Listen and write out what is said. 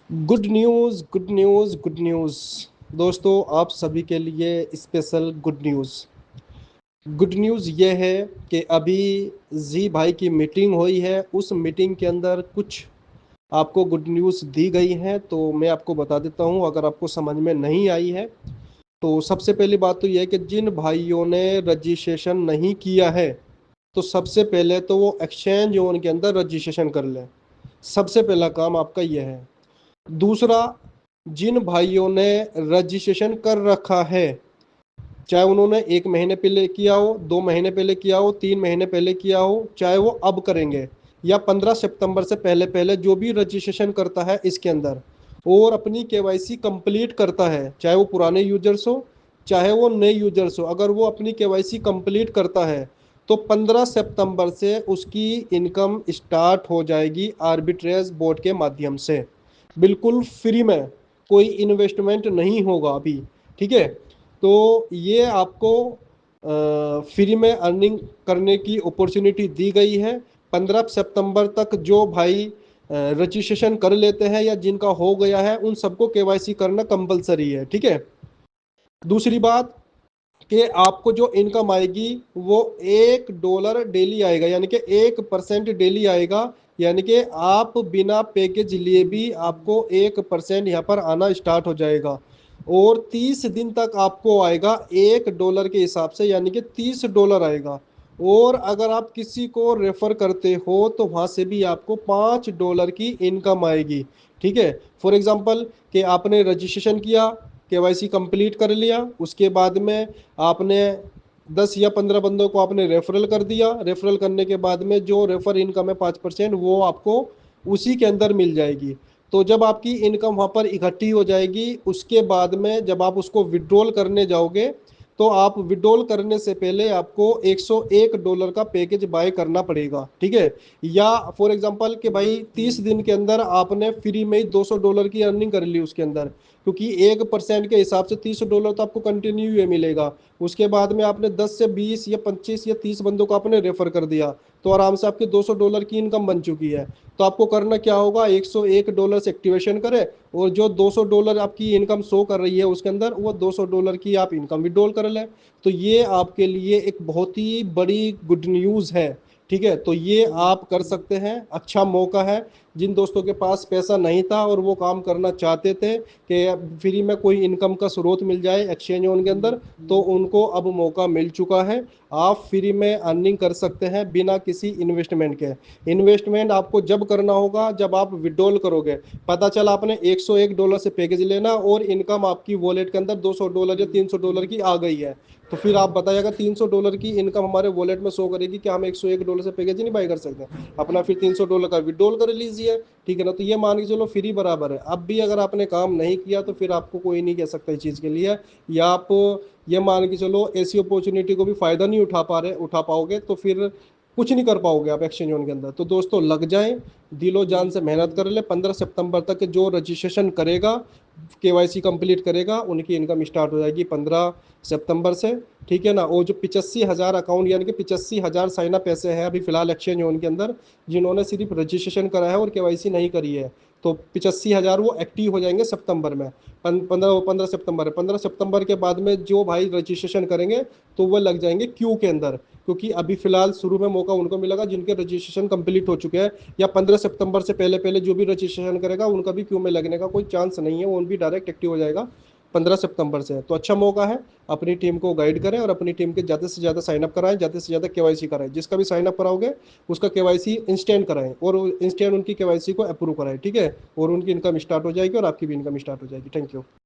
Good news, good news, good news. दोस्तों, आप सभी के लिए special good news. Good news ये है कि अभी जी भाई की मीटिंग हुई है। उस मीटिंग के अंदर कुछ आपको गुड न्यूज़ दी गई है, तो मैं आपको बता देता हूँ अगर आपको समझ में नहीं आई है। तो सबसे पहली बात तो यह है कि जिन भाइयों ने रजिस्ट्रेशन नहीं किया है, तो सबसे पहले तो वो एक्सचेंज जोन के अंदर रजिस्ट्रेशन कर लें। सबसे पहला काम आपका यह है। दूसरा, जिन भाइयों ने रजिस्ट्रेशन कर रखा है, चाहे उन्होंने 1 महीने पहले किया हो, 2 महीने पहले किया हो, 3 महीने पहले किया हो, चाहे वो अब करेंगे या 15 सितंबर से पहले पहले जो भी रजिस्ट्रेशन करता है इसके अंदर और अपनी केवाईसी कंप्लीट करता है, चाहे वो पुराने यूजर्स हो चाहे वो नए यूजर्स हो, अगर वो अपनी केवाईसी कंप्लीट करता है तो 15 सितंबर से उसकी इनकम स्टार्ट हो जाएगी आर्बिट्रेज बोर्ड के माध्यम से, बिल्कुल फ्री में। कोई इन्वेस्टमेंट नहीं होगा अभी। ठीक है, तो ये आपको फ्री में अर्निंग करने की अपॉर्चुनिटी दी गई है। 15 सितंबर तक जो भाई रजिस्ट्रेशन कर लेते हैं या जिनका हो गया है उन सबको केवाईसी करना कंपलसरी है। ठीक है। दूसरी बात कि आपको जो इनकम आएगी वो $1 डेली आएगा, यानी कि 1% डेली आएगा। यानी कि आप बिना पैकेज लिए भी आपको 1% यहाँ पर आना स्टार्ट हो जाएगा और 30 दिन तक आपको आएगा $1 के हिसाब से, यानी कि $30 आएगा। और अगर आप किसी को रेफर करते हो तो वहां से भी आपको $5 की इनकम आएगी। ठीक है। फॉर एग्जाम्पल कि आपने रजिस्ट्रेशन किया, केवाईसी कंप्लीट कर लिया, उसके बाद में आपने 10 या 15 बंदों को आपने रेफरल कर दिया। रेफरल करने के बाद में जो रेफर इनकम है 5%, वो आपको उसी के अंदर मिल जाएगी। तो जब आपकी इनकम वहां पर इकट्ठी हो जाएगी, उसके बाद में जब आप उसको विड्रॉल करने जाओगे तो आप विड्रॉल करने से पहले आपको $101 का पैकेज बाय करना पड़ेगा। ठीक है। या फॉर एग्जांपल कि भाई 30 दिन के अंदर आपने फ्री में ही $200 की अर्निंग कर ली उसके अंदर, क्योंकि 1% के हिसाब से $300 तो आपको कंटिन्यू मिलेगा। उसके बाद में आपने 10 से 20 या 25 या 30 बंदों को आपने रेफर कर दिया, तो आराम से आपके $200 की इनकम बन चुकी है। तो आपको करना क्या होगा, $101 से एक्टिवेशन करें और जो $200 आपकी इनकम शो कर रही है उसके अंदर वो $200 की आप इनकम विड्रॉल कर लें। तो ये आपके लिए एक बहुत ही बड़ी गुड न्यूज़ है। ठीक है, तो ये आप कर सकते हैं, अच्छा मौका है। जिन दोस्तों के पास पैसा नहीं था और वो काम करना चाहते थे कि फ्री में कोई इनकम का स्रोत मिल जाए एक्सचेंज ऑन के अंदर, तो उनको अब मौका मिल चुका है। आप फ्री में अर्निंग कर सकते हैं बिना किसी इन्वेस्टमेंट के। इन्वेस्टमेंट आपको जब करना होगा जब आप विड्रॉल करोगे। पता चला आपने $101 से पैकेज लेना और इनकम आपकी वॉलेट के अंदर $200 या $300 की आ गई है, तो फिर आप बताइए अगर $300 की इनकम हमारे वॉलेट में शो करेगी, क्या हम $101 से पैकेज नहीं बाय कर सकते? अपना फिर $300 का विड्रॉल कर लीजिए। ठीक है ना। तो ये मान के चलो फ्री बराबर है। अब भी अगर आपने काम नहीं किया तो फिर आपको कोई नहीं कह सकता इस चीज़ के लिए, या आप ये मान के चलो ऐसी अपॉर्चुनिटी को भी फायदा नहीं उठा पाओगे तो फिर कुछ नहीं कर पाओगे आप एक्सचेंज जोन के अंदर। तो दोस्तों लग जाएं, दिलो जान से मेहनत कर ले। 15 सितंबर तक जो रजिस्ट्रेशन करेगा, केवाईसी कंप्लीट करेगा, उनकी इनकम स्टार्ट हो जाएगी 15 सितंबर से। ठीक है ना। और जो 85,000 अकाउंट यानी कि 85,000 साइन अप ऐसे हैं अभी फिलहाल एक्सचेंज जोन के अंदर जिन्होंने सिर्फ रजिस्ट्रेशन करा है और केवाईसी नहीं करी है, तो 85,000 वो एक्टिव हो जाएंगे सितंबर में। 15 सितंबर है। 15 सितंबर के बाद में जो भाई रजिस्ट्रेशन करेंगे तो वो लग जाएंगे क्यू के अंदर, क्योंकि अभी फिलहाल शुरू में मौका उनको मिलेगा जिनके रजिस्ट्रेशन कंप्लीट हो चुके हैं, या 15 सितंबर से पहले पहले जो भी रजिस्ट्रेशन करेगा उनका भी क्यू में लगने का कोई चांस नहीं है, वो भी डायरेक्ट एक्टिव हो जाएगा 15 सितंबर से। तो अच्छा मौका है, अपनी टीम को गाइड करें और अपनी टीम के ज़्यादा से ज़्यादा साइनअप कराएं, ज़्यादा से ज़्यादा केवाईसी कराएं। जिसका भी साइनअप कराओगे उसका केवाईसी इंस्टेंट कराएं और इंस्टेंट उनकी केवाईसी को अप्रूव कराएं। ठीक है, और उनकी इनकम स्टार्ट हो जाएगी और आपकी भी इनकम स्टार्ट हो जाएगी। Thank you.